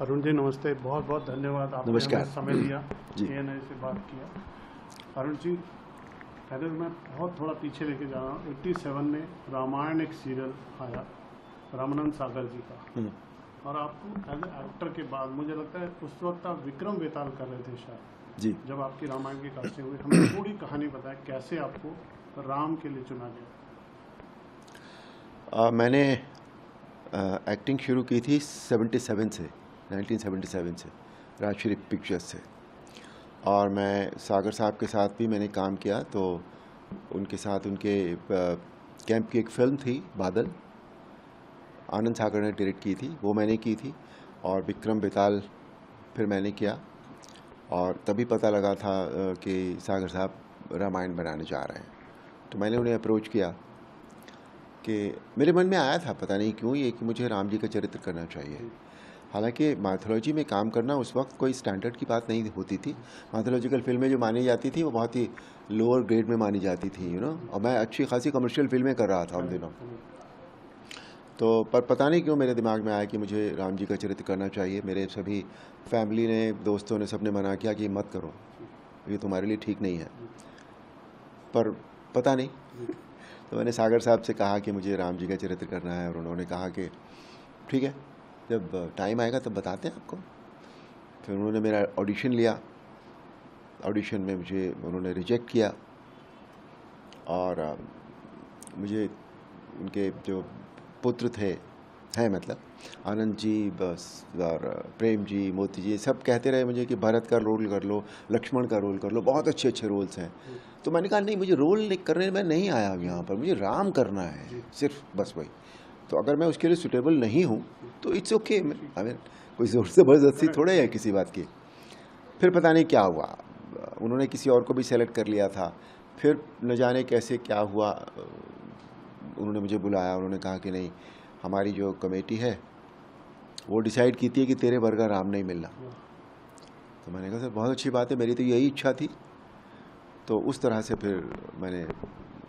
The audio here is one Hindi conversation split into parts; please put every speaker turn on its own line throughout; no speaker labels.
अरुण जी नमस्ते, बहुत बहुत धन्यवाद आपने
नमस्कार
हमें समय दिया
जी।
ANI से बात किया। अरुण जी, पहले मैं बहुत थोड़ा पीछे लेके जा रहा हूँ। 87 में रामायण एक सीरियल आया रामानंद सागर जी का, और आपको एज एक्टर के बाद मुझे लगता है उस वक्त आप विक्रम बेताल कर रहे थे शायद
जी।
जब आपकी रामायण की कास्टिंग हुई। हमें पूरी कहानी बताएं, कैसे आपको राम के लिए चुना गया।
मैंने एक्टिंग शुरू की थी 1977 से राजश्री पिक्चर्स से, और मैं सागर साहब के साथ भी मैंने काम किया। तो उनके साथ उनके कैंप की एक फ़िल्म थी बादल, आनंद सागर ने डायरेक्ट की थी, वो मैंने की थी। और विक्रम बेताल फिर मैंने किया, और तभी पता लगा था कि सागर साहब रामायण बनाने जा रहे हैं। तो मैंने उन्हें अप्रोच किया कि मेरे मन में आया था, पता नहीं क्यों, ये कि मुझे राम जी का चरित्र करना चाहिए। हालांकि माइथोलॉजी में काम करना उस वक्त कोई स्टैंडर्ड की बात नहीं होती थी। माइथोलॉजिकल फिल्में जो मानी जाती थी वो बहुत ही लोअर ग्रेड में मानी जाती थी, और मैं अच्छी खासी कमर्शियल फिल्में कर रहा था उन दिनों। तो पर पता नहीं क्यों मेरे दिमाग में आया कि मुझे राम जी का चरित्र करना चाहिए। मेरे सभी फैमिली ने, दोस्तों ने, सबने मना किया कि मत करो, ये तुम्हारे लिए ठीक नहीं है। पर पता नहीं, तो मैंने सागर साहब से कहा कि मुझे राम जी का चरित्र करना है, और उन्होंने कहा कि ठीक है, जब टाइम आएगा तब बताते हैं आपको। फिर उन्होंने मेरा ऑडिशन लिया। ऑडिशन में मुझे उन्होंने रिजेक्ट किया, और मुझे उनके जो पुत्र थे, हैं मतलब आनंद जी बस, और प्रेम जी, मोती जी, सब कहते रहे मुझे कि भरत का रोल कर लो, लक्ष्मण का रोल कर लो, बहुत अच्छे अच्छे रोल्स हैं। तो मैंने कहा नहीं, मुझे रोल करने में नहीं आया यहाँ पर, मुझे राम करना है सिर्फ, बस वही। तो अगर मैं उसके लिए सुटेबल नहीं हूँ तो इट्स ओके। आई मीन कोई ज़ोर ज़बरदस्ती थोड़े है किसी बात की। फिर पता नहीं क्या हुआ, उन्होंने किसी और को भी सेलेक्ट कर लिया था। फिर न जाने कैसे क्या हुआ, उन्होंने मुझे बुलाया, उन्होंने कहा कि नहीं, हमारी जो कमेटी है वो डिसाइड की थी कि तेरे वर्गा राम नहीं मिलना। तो मैंने कहा सर बहुत अच्छी बात है, मेरी तो यही इच्छा थी। तो उस तरह से फिर मैंने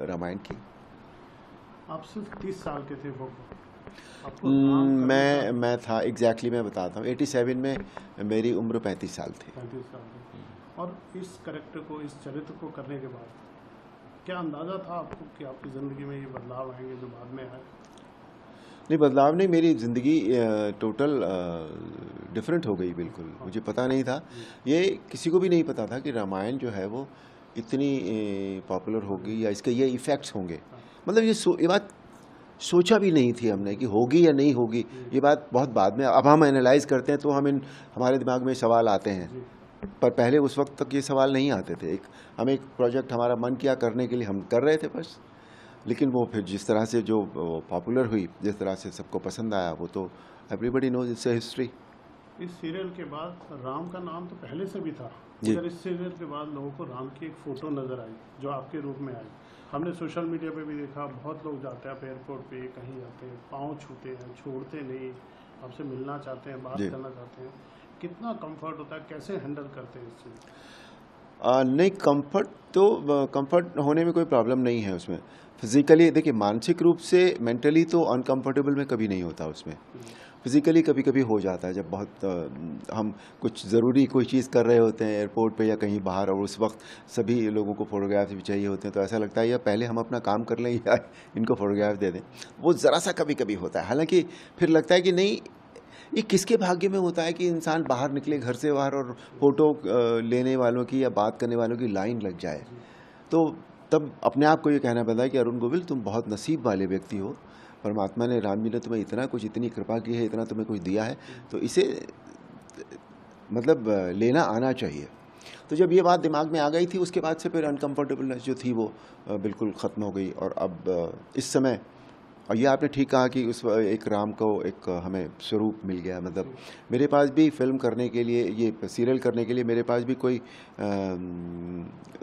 रामायण की।
आप सिर्फ 30 साल के थे वो,
मैं था एग्जैक्टली, मैं बताता हूँ, 87 में मेरी उम्र 35 साल थी।
35 साल थे। और इस कैरेक्टर को, इस चरित्र को करने के बाद क्या अंदाज़ा था आपको कि आपकी ज़िंदगी में ये बदलाव आएंगे जो बाद में आए?
नहीं, बदलाव नहीं, मेरी ज़िंदगी टोटल डिफरेंट हो गई बिल्कुल। मुझे पता नहीं था, ये किसी को भी नहीं पता था कि रामायण जो है वो इतनी पॉपुलर होगी या इसके ये इफ़ेक्ट्स होंगे। मतलब ये बात सोचा भी नहीं थी हमने कि होगी या नहीं होगी। ये बात बहुत बाद में, अब हम एनालाइज करते हैं तो हमारे दिमाग में सवाल आते हैं, पर पहले उस वक्त तक ये सवाल नहीं आते थे। हम एक प्रोजेक्ट हमारा मन किया करने के लिए, हम कर रहे थे बस। लेकिन वो फिर जिस तरह से जो पॉपुलर हुई, जिस तरह से सबको पसंद आया, वो तो everybody knows, it's a history.
इस सीरियल के बाद राम का नाम तो पहले से भी था,
जी।
मगर इस सीरियल के बाद लोगों को राम की एक फ़ोटो नज़र आई जो आपके रूप में आई। हमने सोशल मीडिया पे भी देखा, बहुत लोग जाते हैं, आप एयरपोर्ट पे कहीं जाते हैं, पाँव छूते हैं, छोड़ते नहीं, आपसे मिलना चाहते हैं, बात करना चाहते हैं। कितना कंफर्ट होता है, कैसे हैंडल करते हैं इस चीज़?
नहीं, कंफर्ट होने में कोई प्रॉब्लम नहीं है उसमें। फिज़िकली देखिए, मानसिक रूप से, मेंटली तो अनकंफर्टेबल में कभी नहीं होता उसमें। फिज़िकली कभी कभी हो जाता है, जब बहुत हम कुछ ज़रूरी कोई चीज़ कर रहे होते हैं एयरपोर्ट पे या कहीं बाहर, और उस वक्त सभी लोगों को फ़ोटोग्राफ भी चाहिए होते हैं, तो ऐसा लगता है या पहले हम अपना काम कर लें या इनको फ़ोटोग्राफ दे दें। वो ज़रा सा कभी कभी होता है। हालांकि फिर लगता है कि नहीं, ये किसके भाग्य में होता है कि इंसान बाहर निकले घर से बाहर और फ़ोटो लेने वालों की या बात करने वालों की लाइन लग जाए। तो तब अपने आप को ये कहना पड़ता है कि अरुण गोविल, तुम बहुत नसीब वाले व्यक्ति हो। परमात्मा ने, राम जी ने तुम्हें इतना कुछ, इतनी कृपा की है, इतना तुम्हें कुछ दिया है, तो इसे मतलब लेना आना चाहिए। तो जब ये बात दिमाग में आ गई थी, उसके बाद से फिर अनकम्फर्टेबलनेस जो थी वो बिल्कुल ख़त्म हो गई। और अब इस समय, और ये आपने ठीक कहा कि उस एक राम को एक हमें स्वरूप मिल गया। मतलब मेरे पास भी फिल्म करने के लिए, ये सीरियल करने के लिए मेरे पास भी कोई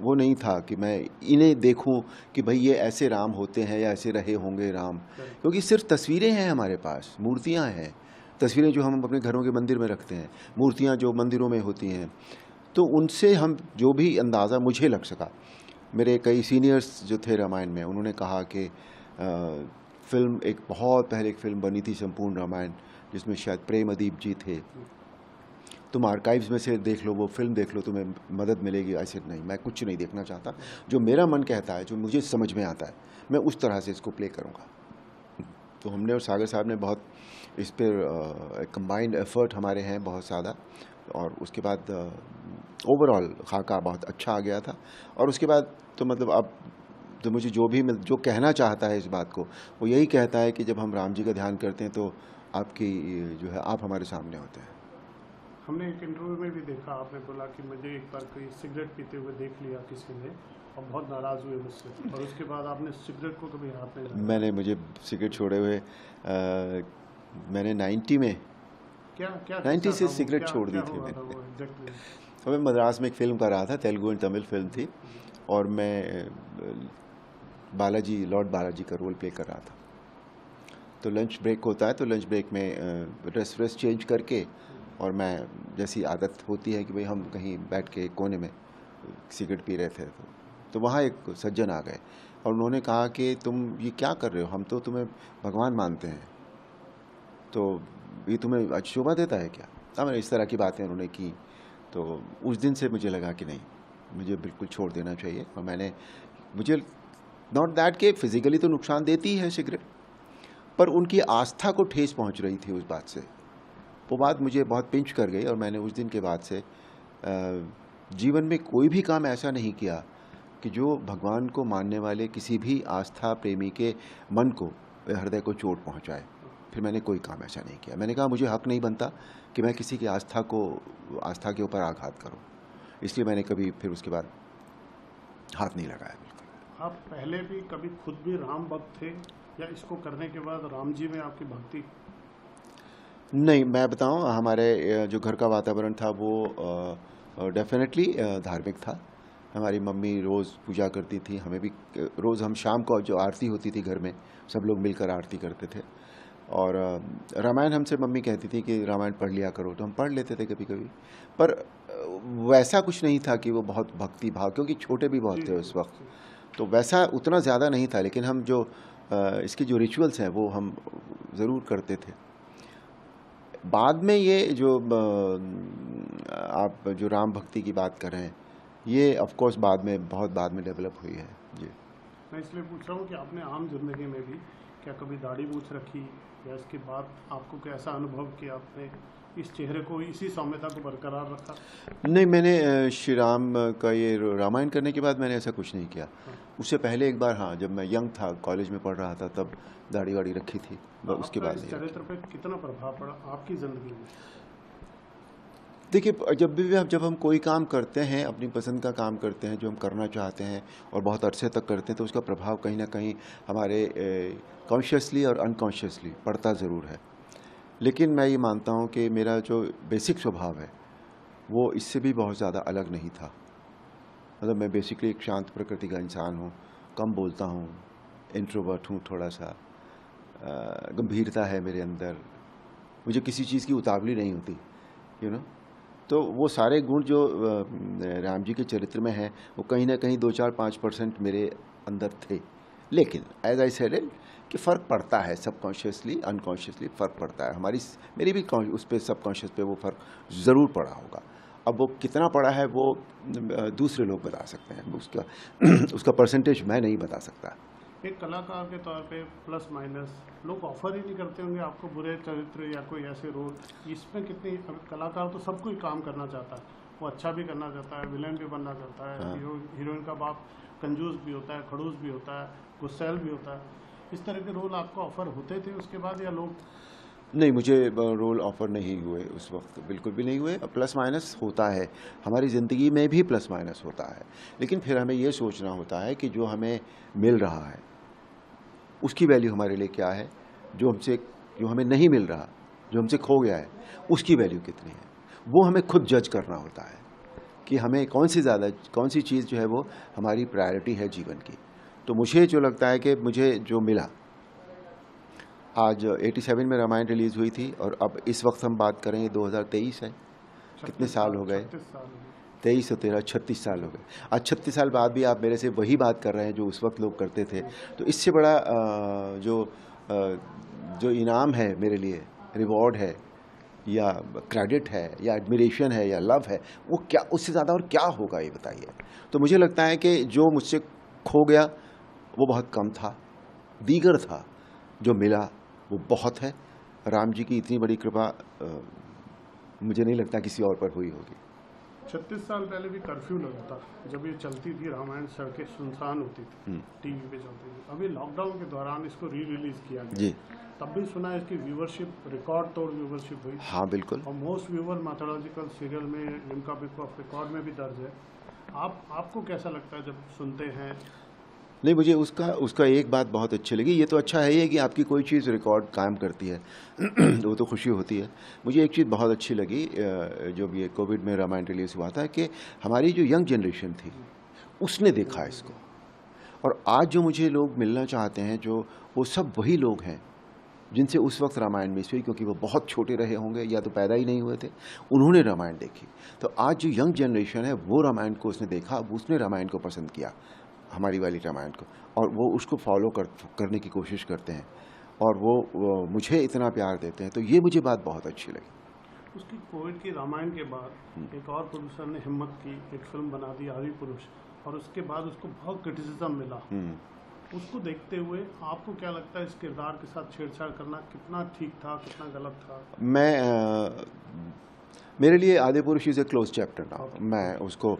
वो नहीं था कि मैं इन्हें देखूं कि भाई ये ऐसे राम होते हैं या ऐसे रहे होंगे राम। क्योंकि सिर्फ तस्वीरें हैं हमारे पास, मूर्तियां हैं, तस्वीरें जो हम अपने घरों के मंदिर में रखते हैं, मूर्तियां जो मंदिरों में होती हैं, तो उनसे हम जो भी अंदाज़ा मुझे लग सका। मेरे कई सीनियर्स जो थे रामायण में, उन्होंने कहा कि फिल्म, एक बहुत पहले एक फिल्म बनी थी संपूर्ण रामायण, जिसमें शायद प्रेम अदीप जी थे, तुम आर्काइव्स में से देख लो, वो फिल्म देख लो, तुम्हें मदद मिलेगी। ऐसे नहीं, मैं कुछ नहीं देखना चाहता। जो मेरा मन कहता है, जो मुझे समझ में आता है, मैं उस तरह से इसको प्ले करूँगा। तो हमने और सागर साहब ने बहुत इस पर कंबाइंड एफर्ट हमारे हैं बहुत ज़्यादा, और उसके बाद ओवरऑल खाका बहुत अच्छा आ गया था। और उसके बाद तो मतलब अब तो मुझे जो कहना चाहता है इस बात को, वो यही कहता है कि जब हम राम जी का ध्यान करते हैं तो आपकी जो है आप हमारे सामने होते हैं।
हमने एक इंटरव्यू में भी देखा, आपने बोला कि मुझे एक बार कोई सिगरेट पीते हुए देख लिया किसी ने और बहुत नाराज़ हुए मुझसे, और उसके बाद आपने सिगरेट को कभी हाथ नहीं लगाया।
मुझे सिगरेट छोड़े हुए मैंने 90 में
क्या क्या
90
किस्सा
से
था वो?
सिगरेट
क्या
छोड़ दी
क्या
थी
हुआ था
मैंने।
वो एग्जैक्टली?
तो मैं मद्रास में एक फ़िल्म कर रहा था, तेलुगु एंड तमिल फिल्म थी, और मैं लॉर्ड बालाजी का रोल प्ले कर रहा था। तो लंच ब्रेक होता है, तो लंच ब्रेक में ड्रेस चेंज करके, और मैं जैसी आदत होती है कि भाई हम कहीं बैठ के कोने में सिगरेट पी रहे थे, तो वहाँ एक सज्जन आ गए और उन्होंने कहा कि तुम ये क्या कर रहे हो, हम तो तुम्हें भगवान मानते हैं, तो ये तुम्हें आज शोभा देता है क्या? मैंने इस तरह की बातें उन्होंने की। तो उस दिन से मुझे लगा कि नहीं, मुझे बिल्कुल छोड़ देना चाहिए। और मुझे नॉट दैट कि फिज़िकली तो नुकसान देती है सिगरेट, पर उनकी आस्था को ठेस पहुंच रही थी उस बात से। वो बात मुझे बहुत पिंच कर गई, और मैंने उस दिन के बाद से जीवन में कोई भी काम ऐसा नहीं किया कि जो भगवान को मानने वाले किसी भी आस्था प्रेमी के मन को, हृदय को चोट पहुंचाए। फिर मैंने कोई काम ऐसा नहीं किया। मैंने कहा मुझे हक नहीं बनता कि मैं किसी की आस्था के ऊपर आघात करूं, इसलिए मैंने कभी फिर उसके बाद हाथ नहीं लगाया। बिल्कुल।
आप पहले भी कभी खुद भी राम भक्त थे, या इसको करने के बाद राम जी में आपकी भक्ति?
नहीं, मैं बताऊं, हमारे जो घर का वातावरण था वो डेफिनेटली धार्मिक था। हमारी मम्मी रोज़ पूजा करती थी, हमें भी रोज़, हम शाम को जो आरती होती थी घर में सब लोग मिलकर आरती करते थे। और रामायण हमसे मम्मी कहती थी कि रामायण पढ़ लिया करो, तो हम पढ़ लेते थे कभी कभी। पर वैसा कुछ नहीं था कि वो बहुत भक्ति भाव, क्योंकि छोटे भी बहुत
जी,
थे उस वक्त, तो वैसा उतना ज़्यादा नहीं था। लेकिन हम जो इसके जो रिचुअल्स हैं वो हम ज़रूर करते थे। बाद में ये जो आप जो राम भक्ति की बात कर रहे हैं, ये ऑफ कोर्स बहुत बाद में डेवलप हुई है जी।
मैं इसलिए पूछ रहा हूँ कि आपने आम जिंदगी में भी क्या कभी दाढ़ी मूछ रखी, या इसके बाद आपको कैसा अनुभव कि आपने इस चेहरे को, इसी सौम्यता को बरकरार रखा?
नहीं, मैंने श्री राम का ये रामायण करने के बाद मैंने ऐसा कुछ नहीं किया। उससे पहले एक बार, हाँ, जब मैं यंग था, कॉलेज में पढ़ रहा था, तब दाढ़ी वाड़ी रखी थी, उसके बाद
इस
नहीं।
चरित्र पे कितना प्रभाव पड़ा आपकी ज़िंदगी में?
देखिए, जब हम कोई काम करते हैं, अपनी पसंद का काम करते हैं, जो हम करना चाहते हैं और बहुत अरसे तक करते हैं, तो उसका प्रभाव कहीं ना कहीं हमारे कॉन्शियसली और अनकॉन्शियसली पड़ता ज़रूर है। लेकिन मैं ये मानता हूँ कि मेरा जो बेसिक स्वभाव है वो इससे भी बहुत ज़्यादा अलग नहीं था। मतलब मैं बेसिकली एक शांत प्रकृति का इंसान हूँ, कम बोलता हूँ, इंट्रोवर्ट हूँ, थोड़ा सा गंभीरता है मेरे अंदर, मुझे किसी चीज़ की उतावली नहीं होती, यू नो। तो वो सारे गुण जो राम जी के चरित्र में हैं, वो कहीं ना कहीं 2-4-5% मेरे अंदर थे। लेकिन एज आई सेड इट कि फ़र्क पड़ता है, सबकॉन्शियसली अनकॉन्शियसली फ़र्क पड़ता है। मेरी भी उस पर सबकॉन्शियस पे वो फ़र्क ज़रूर पड़ा होगा। अब वो कितना पड़ा है वो दूसरे लोग बता सकते हैं, उसका परसेंटेज मैं नहीं बता सकता।
एक कलाकार के तौर पे प्लस माइनस लोग ऑफर ही नहीं करते होंगे आपको बुरे चरित्र या कोई ऐसे रोल? इसमें कितनी, कलाकार तो सब कोई काम करना चाहता है, वो अच्छा भी करना चाहता है, विलेन भी बनना चाहता है, हीरोइन का बाप कंजूस भी होता है, खड़ूस भी होता है, गुस्सैल भी होता है। इस तरह के रोल आपको ऑफर होते थे उसके बाद, या लोग?
नहीं, मुझे रोल ऑफ़र नहीं हुए उस वक्त, बिल्कुल भी नहीं हुए। प्लस माइनस होता है, हमारी ज़िंदगी में भी प्लस माइनस होता है, लेकिन फिर हमें ये सोचना होता है कि जो हमें मिल रहा है उसकी वैल्यू हमारे लिए क्या है, जो हमें नहीं मिल रहा, जो हमसे खो गया है, उसकी वैल्यू कितनी है, वो हमें खुद जज करना होता है कि हमें कौन सी चीज़ जो है वो हमारी प्रायोरिटी है जीवन की। तो मुझे जो लगता है कि मुझे जो मिला, आज 87 में रामायण रिलीज़ हुई थी, और अब इस वक्त हम बात करें, ये 2023 है, कितने साल हो गए? 23 और 13, 36 साल हो गए। आज 36 साल बाद भी आप मेरे से वही बात कर रहे हैं जो उस वक्त लोग करते थे। तो इससे बड़ा जो इनाम है मेरे लिए, रिवॉर्ड है, या क्रेडिट है या एडमिरेशन है या लव है, वो क्या उससे ज़्यादा और क्या होगा ये बताइए। तो मुझे लगता है कि जो मुझसे खो गया वो बहुत कम था, दीगर था, जो मिला वो बहुत है। राम जी की इतनी बड़ी कृपा मुझे नहीं लगता किसी और पर हुई होगी।
36 साल पहले भी कर्फ्यू लगा था, जब ये चलती थी रामायण, सड़कें सुनसान होती थी, टीवी पे चलती थी। अभी लॉकडाउन के दौरान इसको री रिलीज किया गया
जी,
तब भी सुना है इसकी व्यूवरशिप रिकॉर्ड तोड़ व्यूवरशिप हुई,
हाँ बिल्कुल।
और मोस्ट व्यूवर मैथोलॉजिकल सीरियल में लिम्का बुक ऑफ रिकॉर्ड में भी दर्ज है। आपको कैसा लगता है जब सुनते हैं?
नहीं, मुझे उसका एक बात बहुत अच्छी लगी। ये तो अच्छा है कि आपकी कोई चीज़ रिकॉर्ड कायम करती है वो तो खुशी होती है। मुझे एक चीज़ बहुत अच्छी लगी जो भी ये कोविड में रामायण रिलीज़ हुआ था, कि हमारी जो यंग जनरेशन थी उसने देखा इसको। और आज जो मुझे लोग मिलना चाहते हैं, जो वो सब वही लोग हैं जिनसे उस वक्त रामायण मिस हुई, क्योंकि वो बहुत छोटे रहे होंगे या तो पैदा ही नहीं हुए थे, उन्होंने रामायण देखी। तो आज जो यंग जनरेशन है वो रामायण को उसने देखा, उसने रामायण को पसंद किया, हमारी वाली रामायण को, और वो उसको फॉलो करने की कोशिश करते हैं, और वो मुझे इतना प्यार देते हैं। तो ये मुझे बात बहुत अच्छी लगी।
उसकी कोविड की रामायण के बाद एक और प्रोड्यूसर ने हिम्मत की, एक फिल्म बना दी आदि पुरुष, और उसके बाद उसको बहुत क्रिटिसिज्म मिला। उसको देखते हुए आपको क्या लगता है, इस किरदार के साथ छेड़छाड़ करना कितना ठीक था, कितना गलत था?
मेरे लिए आदि पुरुष इज़ ए क्लोज चैप्टर ना। मैं उसको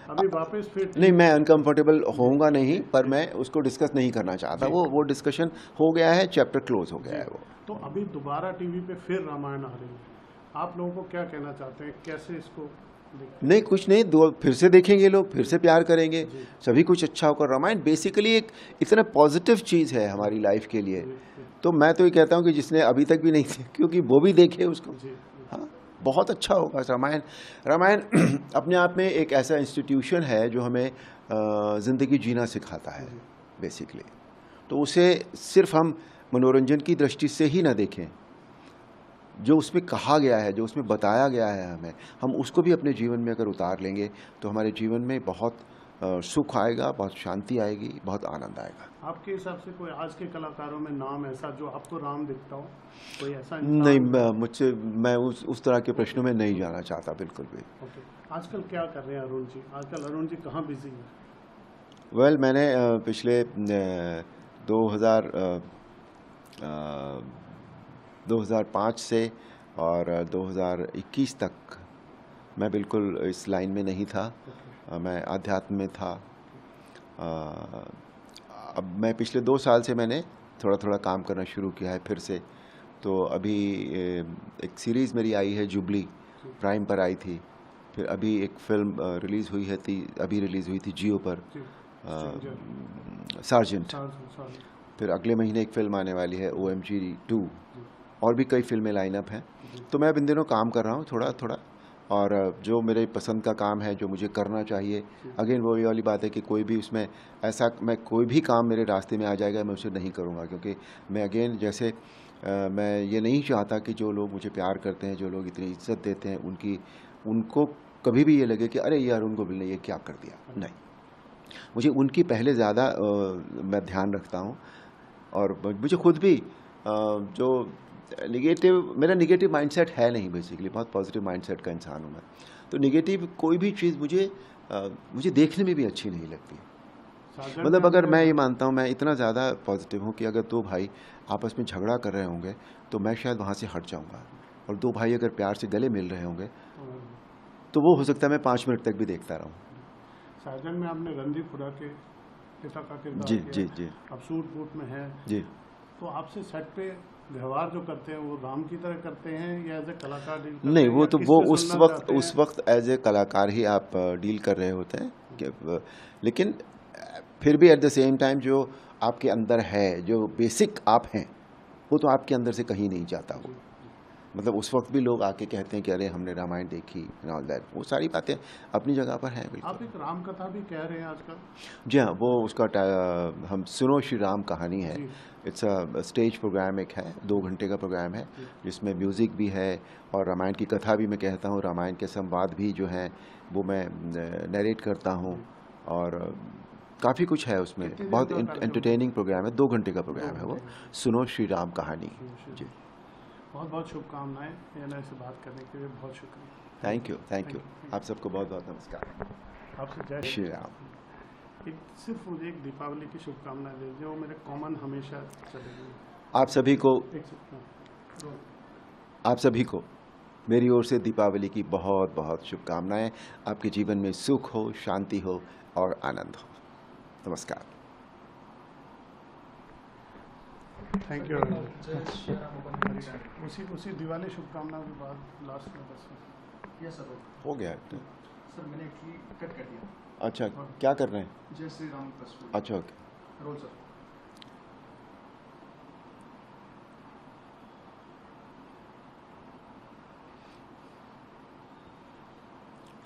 अभी वापस फिर
नहीं, मैं अनकंफर्टेबल होऊंगा नहीं, पर मैं उसको डिस्कस नहीं करना चाहता। वो डिस्कशन हो गया है, चैप्टर क्लोज हो गया है वो।
तो अभी दोबारा टीवी पे फिर रामायण आ रही है, आप लोगों को क्या कहना चाहते हैं, कैसे इसको देखते हैं?
नहीं, कुछ नहीं, फिर से देखेंगे लोग, फिर से प्यार करेंगे, सभी कुछ अच्छा होगा। रामायण बेसिकली एक इतना पॉजिटिव चीज़ है हमारी लाइफ के लिए। तो मैं तो ये कहता हूँ कि जिसने अभी तक भी नहीं क्योंकि वो भी देखे उसको, हाँ, बहुत अच्छा होगा रामायण। रामायण अपने आप में एक ऐसा इंस्टीट्यूशन है जो हमें ज़िंदगी जीना सिखाता है बेसिकली। तो उसे सिर्फ हम मनोरंजन की दृष्टि से ही ना देखें, जो उसमें कहा गया है, जो उसमें बताया गया है हम उसको भी अपने जीवन में अगर उतार लेंगे तो हमारे जीवन में बहुत सुख आएगा, बहुत शांति आएगी, बहुत आनंद आएगा।
आपके हिसाब से कोई आज के कलाकारों में नाम ऐसा जो आपको राम दिखता हो, कोई ऐसा?
नहीं, मैं उस तरह के प्रश्नों में नहीं जाना चाहता बिल्कुल भी।
ओके, आजकल क्या कर रहे हैं अरुण जी? आजकल अरुण जी कहाँ बिजी हैं?
वेल, मैंने पिछले 2005 से और 2021 तक मैं बिल्कुल इस लाइन में नहीं था। मैं अध्यात्म में था। अब मैं पिछले 2 साल से मैंने थोड़ा थोड़ा काम करना शुरू किया है फिर से। तो अभी एक सीरीज़ मेरी आई है, जुबली, प्राइम पर आई थी। फिर अभी एक फिल्म रिलीज़ हुई है अभी रिलीज़ हुई थी जियो पर, सार्जेंट। फिर अगले महीने एक फ़िल्म आने वाली है OMG 2, और भी कई फिल्में लाइनअप हैं। तो मैं अब इन दिनों काम कर रहा हूँ थोड़ा थोड़ा, और जो मेरे पसंद का काम है, जो मुझे करना चाहिए, अगेन वो ये वाली बात है कि कोई भी उसमें ऐसा मैं कोई भी काम मेरे रास्ते में आ जाएगा मैं उसे नहीं करूँगा, क्योंकि मैं अगेन जैसे मैं ये नहीं चाहता कि जो लोग मुझे प्यार करते हैं, जो लोग इतनी इज्जत देते हैं, उनको कभी भी ये लगे कि अरे यार उनको बिल ने ये क्या कर दिया। नहीं, मुझे उनकी पहले ज़्यादा मैं ध्यान रखता हूँ। और मुझे खुद भी जो मेरा निगेटिव माइंडसेट है नहीं, बेसिकली बहुत पॉजिटिव माइंडसेट का इंसान हूँ मैं। तो निगेटिव कोई भी चीज़ मुझे देखने में भी अच्छी नहीं लगती। मतलब अगर मैं ये मानता हूँ, मैं इतना ज़्यादा पॉजिटिव हूँ कि अगर 2 भाई आपस में झगड़ा कर रहे होंगे तो मैं शायद वहाँ से हट जाऊँगा, और 2 भाई अगर प्यार से गले मिल रहे होंगे तो वो हो सकता है मैं 5 मिनट तक भी देखता रहूँ।
साजन में आपने रणदीप के पिता का किरदार
जी
किया,
जी जी,
अब सूट बूट में है
जी।
तो आपसे सेट पे व्यवहार जो करते हैं वो राम की तरह करते हैं या एज ए कलाकार डील करते
नहीं,
हैं,
वो
या
तो
किस
वो
पे सुनना
उस वक्त एज ए कलाकार ही आप डील कर रहे होते हैं लेकिन फिर भी एट द सेम टाइम जो आपके अंदर है, जो बेसिक आप हैं, वो तो आपके अंदर से कहीं नहीं जाता। वो मतलब उस वक्त भी लोग आके कहते हैं कि अरे हमने रामायण देखी एंड ऑल दैट, वो सारी बातें अपनी जगह पर हैं बिल्कुल।
आप एक राम कथा भी कह रहे हैं आजकल?
जी हाँ, वो उसका हम सुनो श्री राम कहानी है। इट्स अ स्टेज प्रोग्राम, एक है 2 घंटे का प्रोग्राम है, जिसमें म्यूज़िक भी है और रामायण की कथा भी मैं कहता हूँ, रामायण के संवाद भी जो हैं वो मैं नरेट करता हूँ, और काफ़ी कुछ है उसमें। बहुत एंटरटेनिंग प्रोग्राम है, 2 घंटे का प्रोग्राम है वो, सुनो श्री राम कहानी। जी।
बहुत बहुत शुभकामनाएं ANI से बात करने के लिए, बहुत शुक्रिया।
Thank you
Thank you.
आप सबको बहुत बहुत नमस्कार।
आपसे जय
श्री राम।
एक सिर्फ मुझे एक दीपावली की शुभकामनाएं दे दीजिए, वो मेरे कॉमन हमेशा चलेगी।
आप सभी को
एक सेकंड।
आप सभी को मेरी ओर से दीपावली की बहुत बहुत शुभकामनाएं। आपके जीवन में सुख हो, शांति हो और आनंद हो। नमस्कार।
Thank you. उसी दिवाली शुभकामनाओं के बाद लास्ट में बस।
Yes sir.
हो गया।
सर मैंने एक्चुअली कट कर दिया।
अच्छा, क्या कर रहे हैं?
जय श्री राम प्लस
अच्छा, okay.
Roll sir.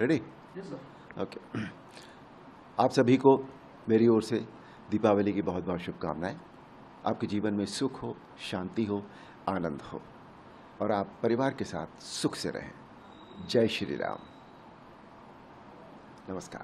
Ready?
Yes sir.
Okay. आप सभी को मेरी ओर से दीपावली की बहुत बहुत शुभकामनाएं। आपके जीवन में सुख हो, शांति हो, आनंद हो और आप परिवार के साथ सुख से रहें। जय श्री राम। नमस्कार।